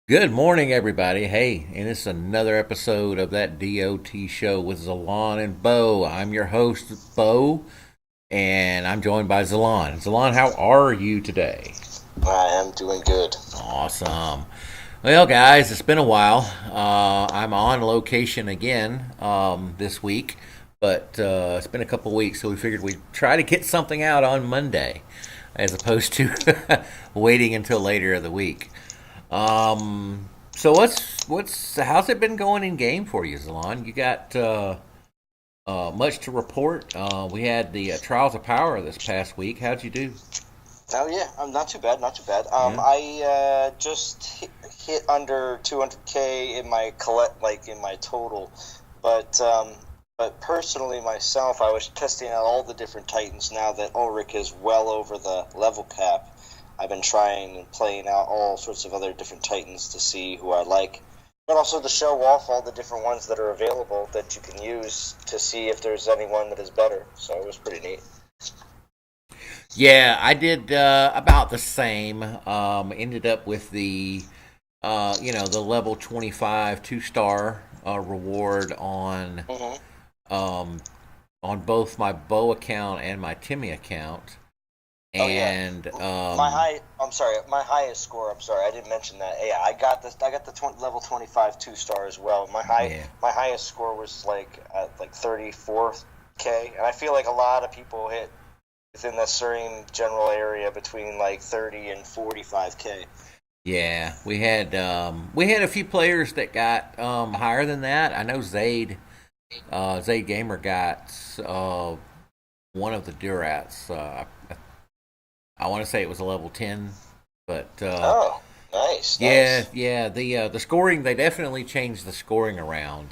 Good morning, everybody. Hey, and it's another episode of that DOT show with Zalon and Bo. I'm your host, Bo, and I'm joined by Zalon. Zalon, how are you today? I am doing good. Awesome. Well, guys, it's been a while. I'm on location again this week, but it's been a couple weeks, so we figured we'd try to get something out on Monday as opposed to waiting until later of the week. So what's how's it been going in game for you, Zalon? You got much to report? We had the Trials of Power this past week. How'd you do? Oh yeah, I'm not too bad, not too bad. Yeah. I just hit under 200K in my collect, like in my total, but personally myself, I was testing out all the different Titans. Now that Ulrich is well over the level cap, I've been trying and playing out all sorts of other different Titans to see who I like, but also to show off all the different ones that are available that you can use to see if there's anyone that is better. So it was pretty neat. Yeah, I did about the same. Ended up with the level 25 2-star reward Hmm. um, on both my Bow account and my Timmy account. Oh yeah, And my high. I'm sorry, my highest score. I'm sorry, I didn't mention that. Yeah, I got this. I got the level 25 2-star as well. yeah, My highest score was like at like 34K, and I feel like a lot of people hit within that certain general area between like 30 and 45K. yeah, we had a few players that got higher than that. I know Zayd Gamer got one of the Durats. I want to say it was a level 10, but Oh, nice, yeah, nice. yeah. The scoring, they definitely changed the scoring around.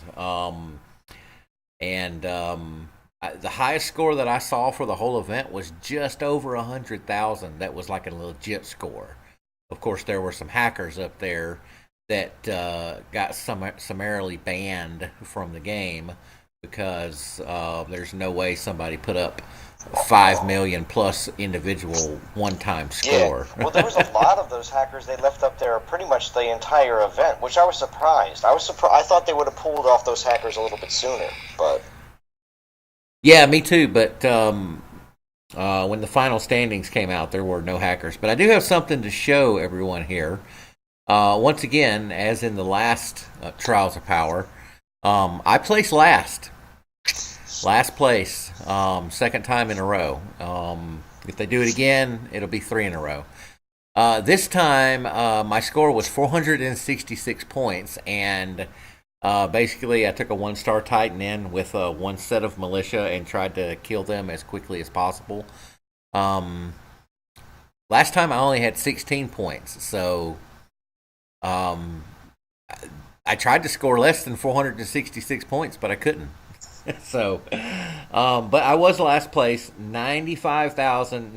And the highest score that I saw for the whole event was just over 100,000. That was like a legit score. Of course, there were some hackers up there that got summarily banned from the game because there's no way somebody put up 5 million plus individual one-time Yeah. score. Well, there was a lot of those hackers. They left up there pretty much the entire event, which I was surprised. I was surprised. I thought they would have pulled off those hackers a little bit sooner, but. Yeah, me too. But when the final standings came out, there were no hackers. But I do have something to show everyone here. Once again, as in the last Trials of Power, I placed last place, second time in a row. If they do it again, it'll be three in a row. This time, my score was 466 points, and basically, I took a one-star Titan in with one set of militia and tried to kill them as quickly as possible. Um, Last time, I only had 16 points, so um, I tried to score less than 466 points, but I couldn't. So, but I was last place.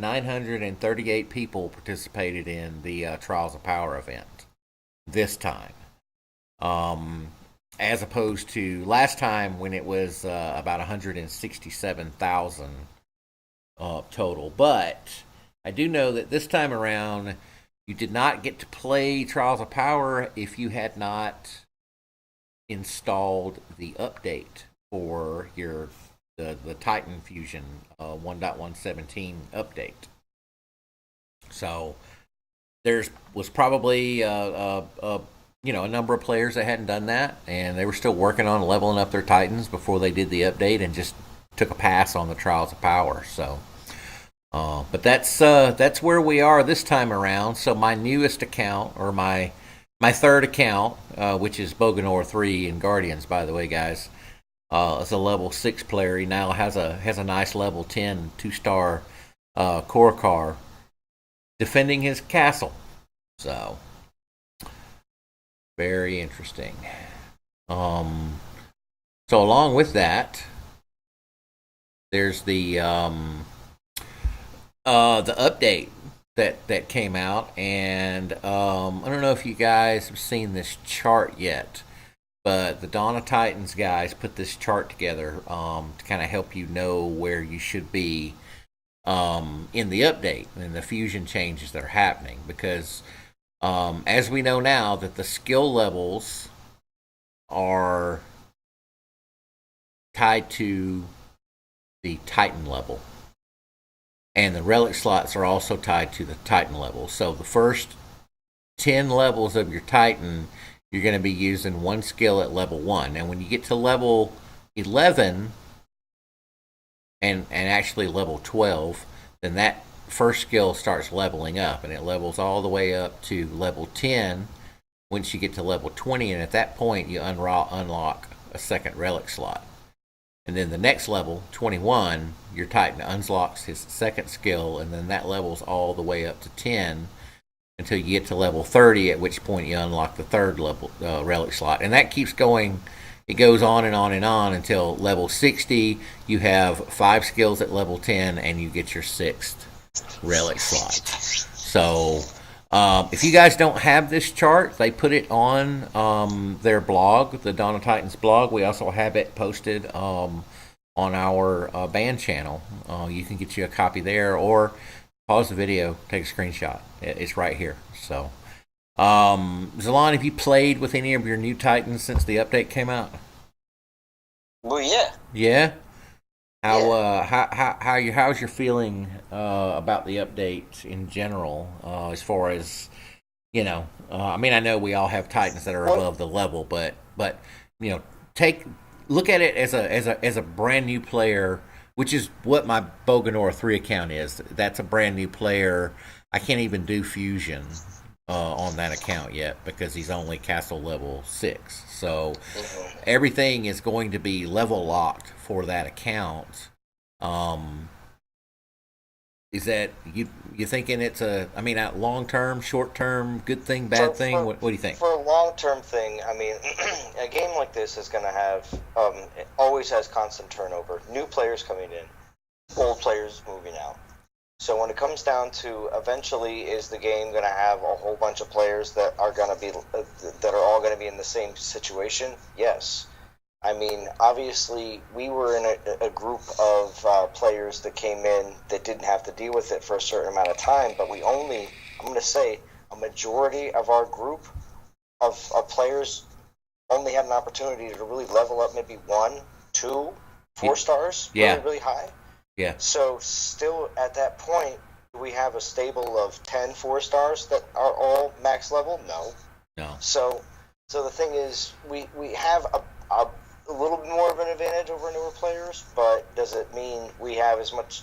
95,938 people participated in the Trials of Power event this time, um, as opposed to last time when it was about 167,000 total. But I do know that this time around, you did not get to play Trials of Power if you had not installed the update for the Titan Fusion 1.117 update. So there's was probably a number of players that hadn't done that, and they were still working on leveling up their Titans before they did the update, and just took a pass on the Trials of Power. So, but that's where we are this time around. So my newest account, or my third account, which is Boganor 3 in Guardians, by the way, guys. Is a level 6 player. He now has a nice level 10 2-star core car defending his castle. So very interesting. Um, so along with that, there's the update that came out, and I don't know if you guys have seen this chart yet, but the Dawn of Titans guys put this chart together to kind of help you know where you should be in the update and the fusion changes that are happening. Because As we know now that the skill levels are tied to the Titan level, and the relic slots are also tied to the Titan level. So the first 10 levels of your Titan, you're going to be using one skill at level 1. And when you get to level 11, and actually level 12, then that first skill starts leveling up, and it levels all the way up to level 10 once you get to level 20, and at that point you unlock a second relic slot. And then the next level, 21, your Titan unlocks his second skill, and then that levels all the way up to 10 until you get to level 30, at which point you unlock the third level relic slot. And that keeps going. It goes on and on and on until level 60. You have 5 skills at level 10, and you get your 6th relic slot. So if you guys don't have this chart, they put it on their blog, the Dawn of Titans blog. We also have it posted on our band channel. You can get you a copy there, or pause the video, take a screenshot. It's right here. So, Zalon, have you played with any of your new Titans since the update came out? Well, yeah. Yeah. How's your feeling about the update in general, as far as I mean, I know we all have Titans that are above the level, but look at it as a brand new player, which is what my Boganora 3 account is. That's a brand new player. I can't even do fusion on that account yet because he's only castle level 6. So everything is going to be level locked for that account. Is that you thinking it's a long term, short term, good thing, bad thing? What do you think? For a long term thing, I mean, a game like this is going to have it always has constant turnover. New players coming in, old players moving out. So when it comes down to eventually, is the game going to have a whole bunch of players that are going to be that are all going to be in the same situation? Yes. I mean, obviously, we were in a group of players that came in that didn't have to deal with it for a certain amount of time, but I'm going to say, a majority of our group of players only had an opportunity to really level up maybe 1, 2, 4 stars, really, really high. Yeah. So still at that point, do we have a stable of 10 4-stars that are all max level? No. So the thing is, we have a little bit more of an advantage over newer players, but does it mean we have as much,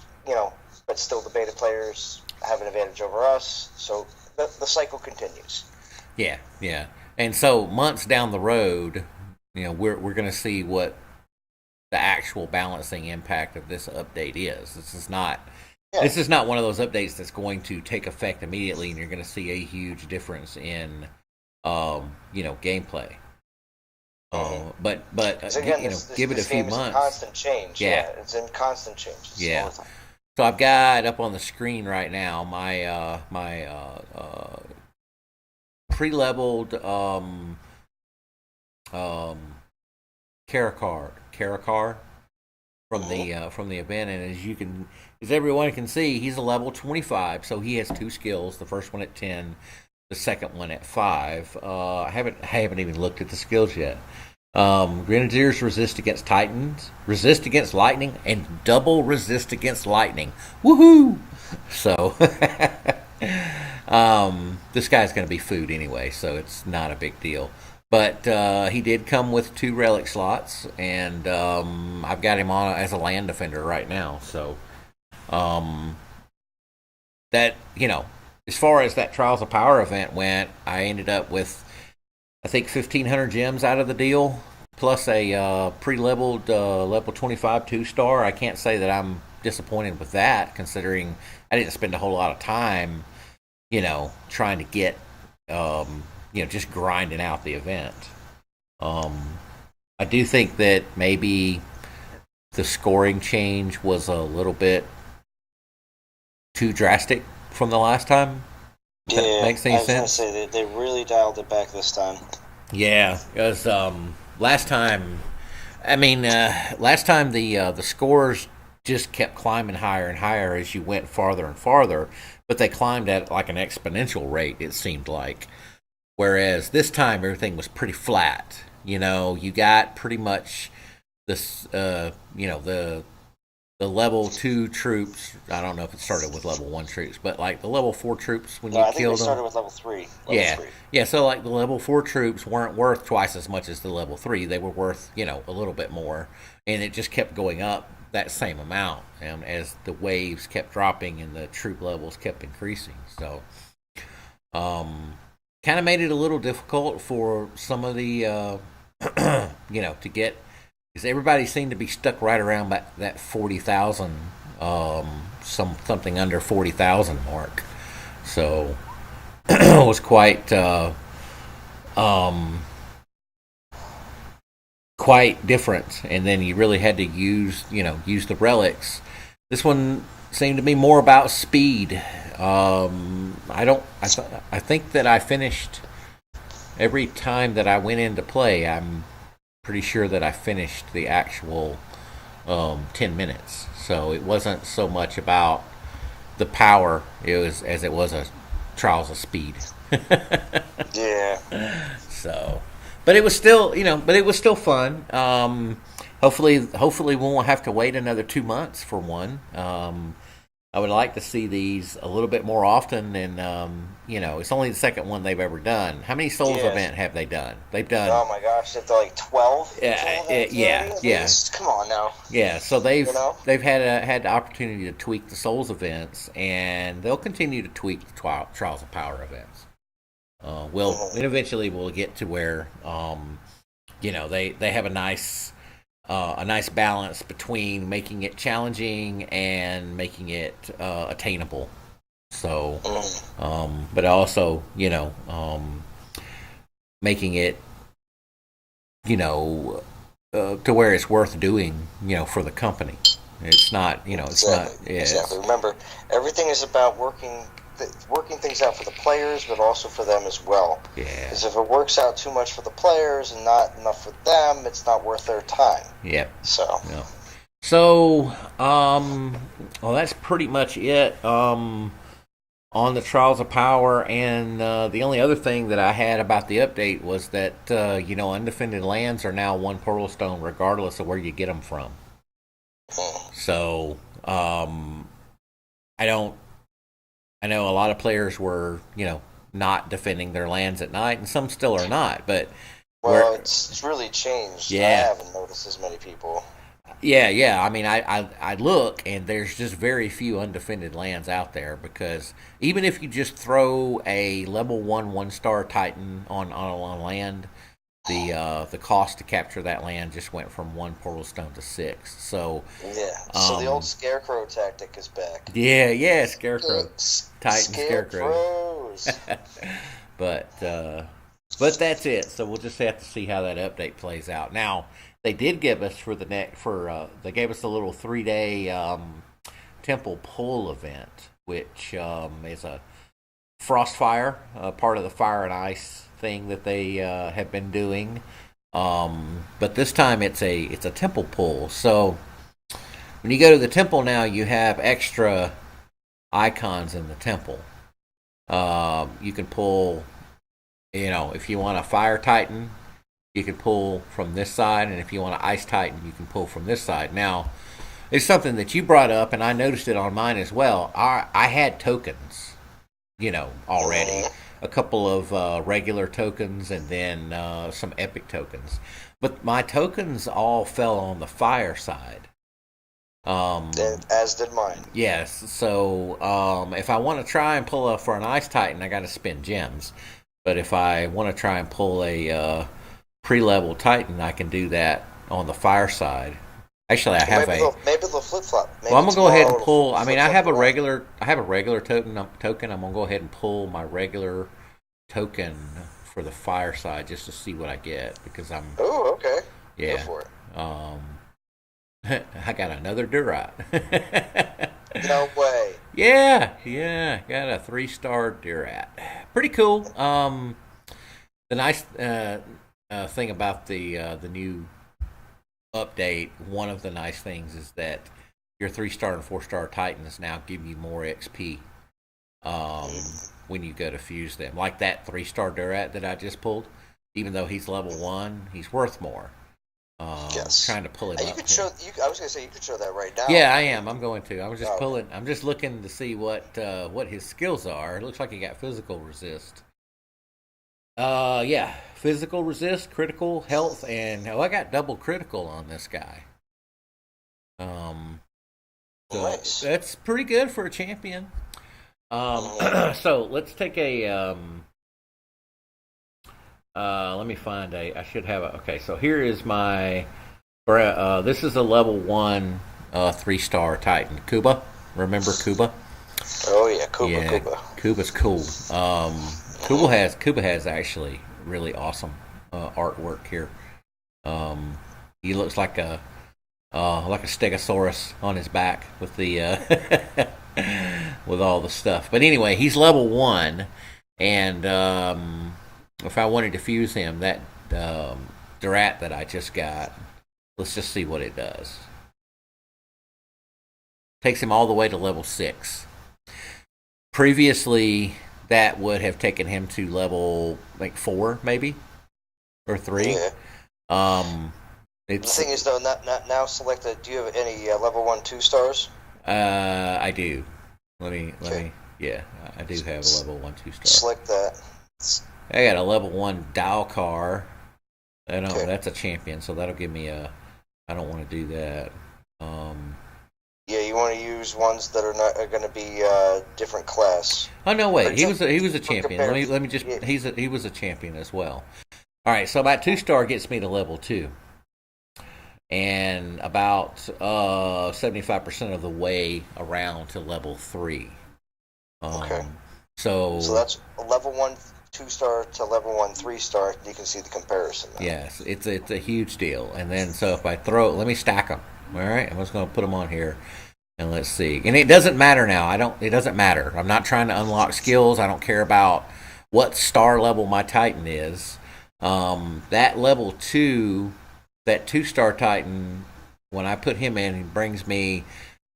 but still the beta players have an advantage over us? So the cycle continues. Yeah. And so months down the road, we're going to see what the actual balancing impact of this update is. This is not one of those updates that's going to take effect immediately, and you're going to see a huge difference in gameplay. But again, give it a few months. Constant change. Yeah, it's in constant change. Yeah. So I've got up on the screen right now my pre-leveled Karakar from the event, and as everyone can see, he's a level 25, so he has 2 skills. The first one at 10, the second one at 5. I haven't even looked at the skills yet. Grenadiers resist against Titans, resist against lightning, and double resist against lightning. Woohoo! So this guy's going to be food anyway, so it's not a big deal. But he did come with 2 relic slots, and I've got him on as a land defender right now. So that as far as that Trials of Power event went, I ended up with, I think, 1,500 gems out of the deal, plus a pre-leveled level 25 2-star. I can't say that I'm disappointed with that, considering I didn't spend a whole lot of time, trying to get, just grinding out the event. I do think that maybe the scoring change was a little bit too drastic from the last time. Yeah, that makes any sense? I was going to say, they really dialed it back this time. Yeah, because last time the scores just kept climbing higher and higher as you went farther and farther, but they climbed at like an exponential rate, it seemed like. Whereas this time everything was pretty flat. You got pretty much this, the level 2 troops. I don't know if it started with level 1 troops, but like the level 4 troops when No, you I think killed they started them. with level 3. Yeah, yeah. So like the level 4 troops weren't worth twice as much as the level 3. They were worth a little bit more, and it just kept going up that same amount, as the waves kept dropping and the troop levels kept increasing. So, kind of made it a little difficult for some of the, to get, because everybody seemed to be stuck right around that 40,000, something under 40,000 mark. So it was um, quite different. And then you really had to use the relics. This one seemed to be more about speed. I think that I finished every time that I went in to play. I'm pretty sure that I finished the actual 10 minutes. So it wasn't so much about the power it was a trials of speed. Yeah. So, but it was still fun. Hopefully we won't have to wait another 2 months for one. I would like to see these a little bit more often, and it's only the second one they've ever done. How many Souls Yes. event have they done? They've done. Oh my gosh, if they're like 12? Yeah, 12 events yeah, already, at yeah. least? Come on now. Yeah, so they've You know? they've had the opportunity to tweak the Souls events, and they'll continue to tweak the Trials of Power events. And eventually we'll get to where they have a nice balance between making it challenging and making it attainable. So, but also making it to where it's worth doing for the company. It's not it's not Exactly. yeah, Exactly. Remember, everything is about working things out for the players, but also for them as well. yeah, Because if it works out too much for the players and not enough for them, it's not worth their time. yeah. So, So, well, that's pretty much it on the Trials of Power. And the only other thing that I had about the update was that undefended lands are now one portal stone, regardless of where you get them from. So, I don't. I know a lot of players were, not defending their lands at night, and some still are not. But well, it's really changed. Yeah. I haven't noticed as many people. yeah. I mean, I look, and there's just very few undefended lands out there, because even if you just throw a level 1 1-star Titan on a land, the cost to capture that land just went from 1 portal stone to 6. So Yeah. So the old scarecrow tactic is back. yeah, Scarecrow, Titan Scarecrow. Scarecrows. But that's it. So we'll just have to see how that update plays out. Now they did give us they gave us a little 3-day temple pull event, which is a Frostfire, part of the Fire and Ice thing that they have been doing. But this time it's a temple pull. So when you go to the temple now, you have extra icons in the temple. You can pull, if you want a Fire Titan, you can pull from this side, and if you want an Ice Titan, you can pull from this side. Now, it's something that you brought up, and I noticed it on mine as well. I had tokens, already. A couple of regular tokens, and then some epic tokens. But my tokens all fell on the Fire side. As did mine. Yes, so if I want to try and pull for an Ice Titan, I got to spend gems. But if I want to try and pull a pre-level Titan, I can do that on the Fire side. Actually, I have maybe they'll flip flop. Well, I'm gonna go ahead and pull. I mean, I have a regular token. I'm gonna go ahead and pull my regular token for the Fire side just to see what I get, because I'm. Oh, okay. Yeah. Go for it. I got another Durat. No way. Yeah, got a 3-star Durat. Pretty cool. The nice thing about the new update, one of the nice things is that your 3-star and 4-star Titans now give you more XP um, when you go to fuse them. Like that 3-star Durat that I just pulled, even though he's level 1, he's worth more. Yes. Trying to pull him You up. could show. I was gonna say you could show that right now. Yeah, I am. I'm going to. I was just pulling. I'm just looking to see what his skills are. It looks like he got physical resist. Yeah, physical resist, critical, health, and I got double critical on this guy. So Nice. that's pretty good for a champion. So let's take a. Let me find a. I should have a. Okay, so here is my. This is a level 1 3-star Titan. Kuba. Remember Kuba? Oh yeah, Kuba. Kuba's cool. Kuba has actually really awesome artwork here. He looks like a Stegosaurus on his back with the with all the stuff. But anyway, he's level 1, and if I wanted to fuse him, that Durat that I just got, let's just see what it does. Takes him all the way to level 6. Previously, that would have taken him to level 4, maybe, or 3. Yeah. The thing is, though, not now selected. Do you have any level 1 2-stars? I do. Let me. Yeah, I do have a level 1 2-star. Select that. I got a level 1 Dalcar. That's a champion, so that'll give me a. I don't want to do that. Yeah, you want to use ones that are going to be different class. Oh no, wait. He was a champion. Let me just. Yeah. He was a champion as well. All right, so about 2-star gets me to level 2, and about 75% of the way around to level 3. Okay. So that's a level 1 2-star to level 1 3-star. You can see the comparison now. Yes, it's a huge deal. And then so if I let me stack them. All right, I'm just going to put them on here, and let's see. And it doesn't matter now. It doesn't matter. I'm not trying to unlock skills. I don't care about what star level my Titan is. That level 2, that 2-star Titan, when I put him in, he brings me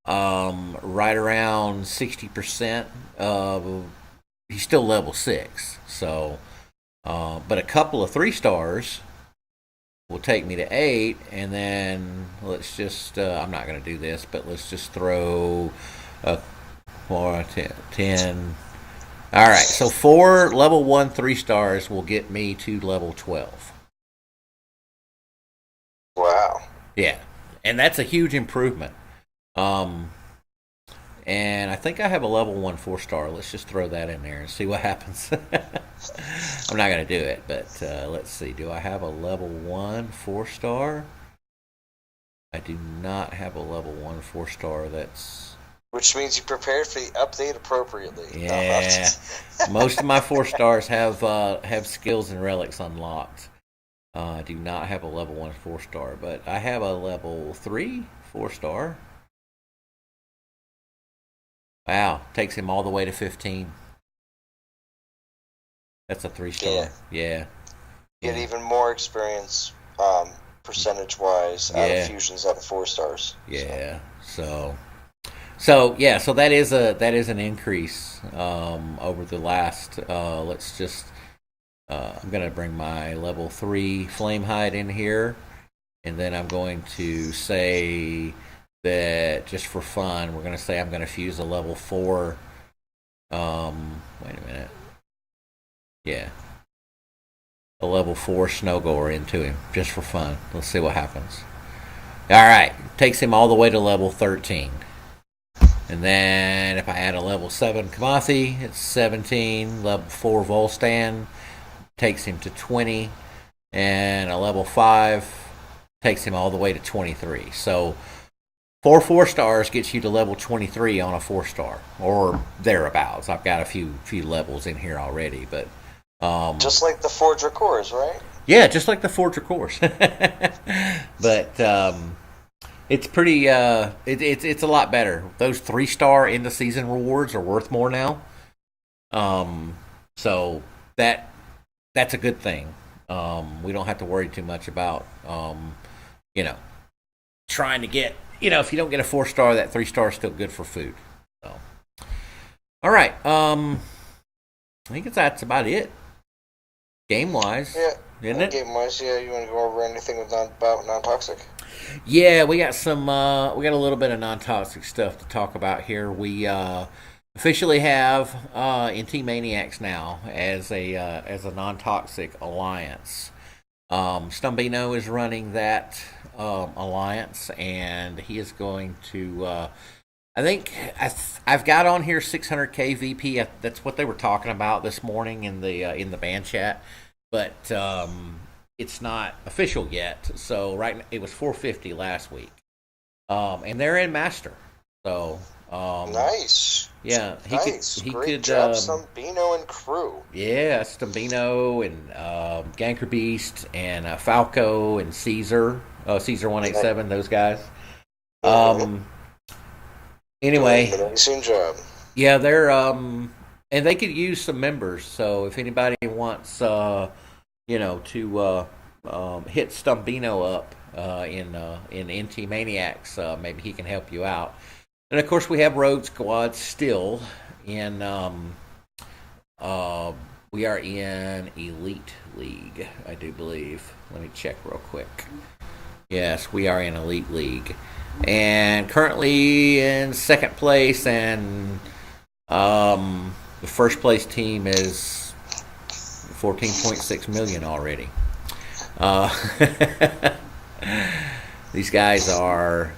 right around 60% of. He's still level 6. So, but a couple of 3-stars will take me to 8, and then let's just. I'm not going to do this, but let's just throw 4, 10. All right, so 4 level 1 3-stars will get me to level 12. Wow. Yeah, and that's a huge improvement. And I think I have a level 1 4-star. Let's just throw that in there and see what happens. I'm not going to do it, but let's see. Do I have a level 1 4-star? I do not have a level 1 4-star. Which means you prepared for the update appropriately. Yeah. Most of my 4-stars have skills and relics unlocked. I do not have a level 1 4-star, but I have a level 3 4-star. Wow, takes him all the way to 15. That's a 3-star. Yeah. Get even more experience, percentage-wise, out of fusions out of 4-stars. Yeah. So that is an increase over the last. Let's just. I'm gonna bring my level 3 Flamehide in here, and then I'm going to say that just for fun, we're going to say I'm going to fuse a level 4. Wait a minute. Yeah. A level 4 Snowgoer into him, just for fun. Let's see what happens. Alright. Takes him all the way to level 13. And then if I add a level 7 Kamathi, it's 17. Level 4 Volstan takes him to 20. And a level 5 takes him all the way to 23. So 4 4-stars gets you to level 23 on a 4-star, or thereabouts. I've got a few levels in here already, but just like the 4 Dracors, right? Yeah, just like the 4 Dracors. But it's pretty. It's a lot better. Those 3-star end of season rewards are worth more now. So that's a good thing. We don't have to worry too much about trying to get, if you don't get a 4-star, that 3-star is still good for food. So, all right. I think that's about it, game wise. Yeah. Isn't it? Game wise, yeah. You want to go over anything about non-toxic? Yeah, we got some. We got a little bit of non-toxic stuff to talk about here. We officially have NT Maniacs now as a non-toxic alliance. Stumbino is running that alliance, and he is going to. I think I've got on here 600K VP. That's what they were talking about this morning in the band chat, but it's not official yet. So it was 450 last week, and they're in Master. So nice. Yeah, Great job, Stumbino and crew. Yeah, Stumbino and Ganker Beast and Falco and Caesar, Caesar 187. Those guys. Anyway, amazing job. Yeah, they're and they could use some members. So if anybody wants, to hit Stumbino up in NT Maniacs, maybe he can help you out. And of course, we have Road Squad still in. We are in Elite League, I do believe. Let me check real quick. Yes, we are in Elite League. And currently in second place, and the first place team is 14.6 million already. These guys are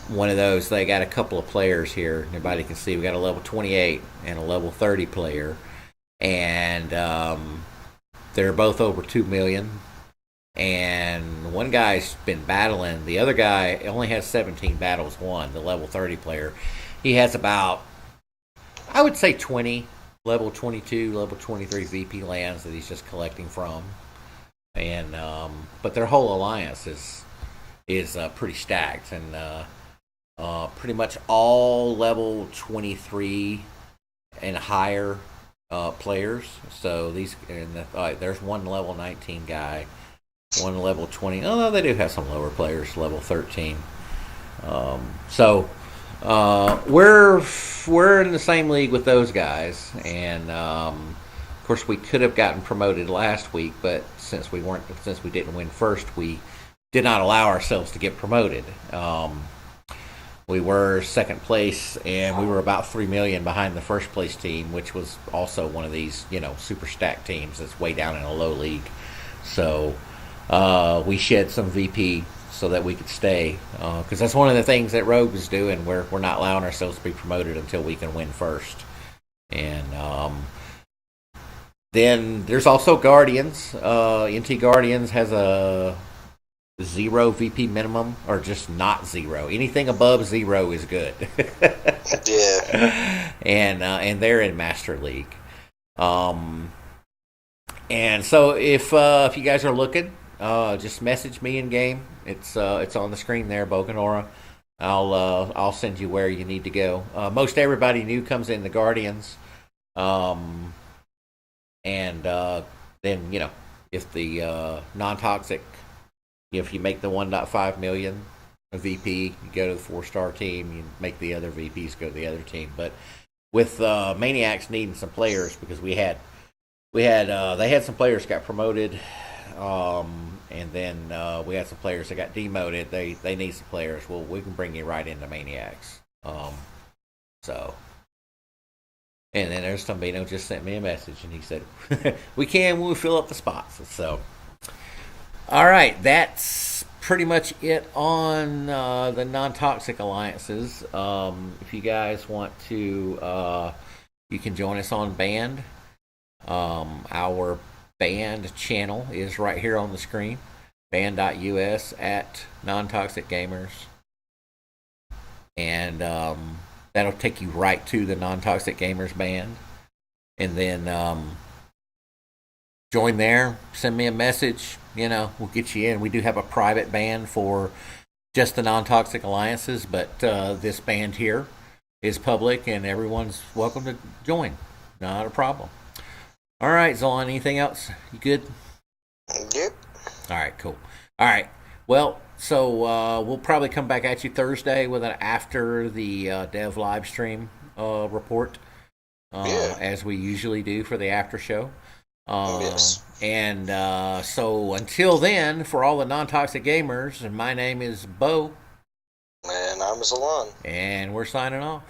one of those. They got a couple of players here. Everybody can see we got a level 28 and a level 30 player, and they're both over 2 million. And one guy's been battling. The other guy only has 17 battles won, the level 30 player. He has about, I would say, 20 level 22, level 23 VP lands that he's just collecting from. And but their whole alliance is pretty stacked. And pretty much all level 23 and higher players. So there's one level 19 guy. One level 20. Oh, no, they do have some lower players, level 13. So we're in the same league with those guys, and of course we could have gotten promoted last week, but since we didn't win first, we did not allow ourselves to get promoted. We were second place, and we were about 3 million behind the first place team, which was also one of these super stacked teams that's way down in a low league. So. We shed some VP so that we could stay, because that's one of the things that Rogue is doing. We're not allowing ourselves to be promoted until we can win first. And then there's also Guardians. NT Guardians has a 0 VP minimum, or just not 0. Anything above 0 is good. Yeah. And they're in Master League. And so if you guys are looking. Just message me in game. It's on the screen there, Boganora. I'll send you where you need to go. Most everybody new comes in the Guardians, and then if the non-toxic, if you make the 1.5 million a VP, you go to the 4-star team. You make the other VPs go to the other team. But with Maniacs needing some players, because they had some players got promoted. And then we had some players that got demoted. They need some players. Well, we can bring you right into Maniacs. So, and then there's Stumbino just sent me a message, and he said, we can when we fill up the spots. So, all right, that's pretty much it on the non-toxic alliances. If you guys want to, you can join us on Band. Our Band channel is right here on the screen, band.us at non-toxic gamers, and that'll take you right to the non-toxic gamers band. And then join there, send me a message, we'll get you in. We do have a private band for just the non-toxic alliances, but this band here is public, and everyone's welcome to join. Not a problem. All right, Zolon, anything else? You good? Yep. All right, cool. All right, Well, so we'll probably come back at you Thursday with an after the dev live stream report, Yeah. as we usually do for the after show. Yes. And so until then, for all the non toxic gamers, my name is Bo, And I'm Zalan. and we're signing off.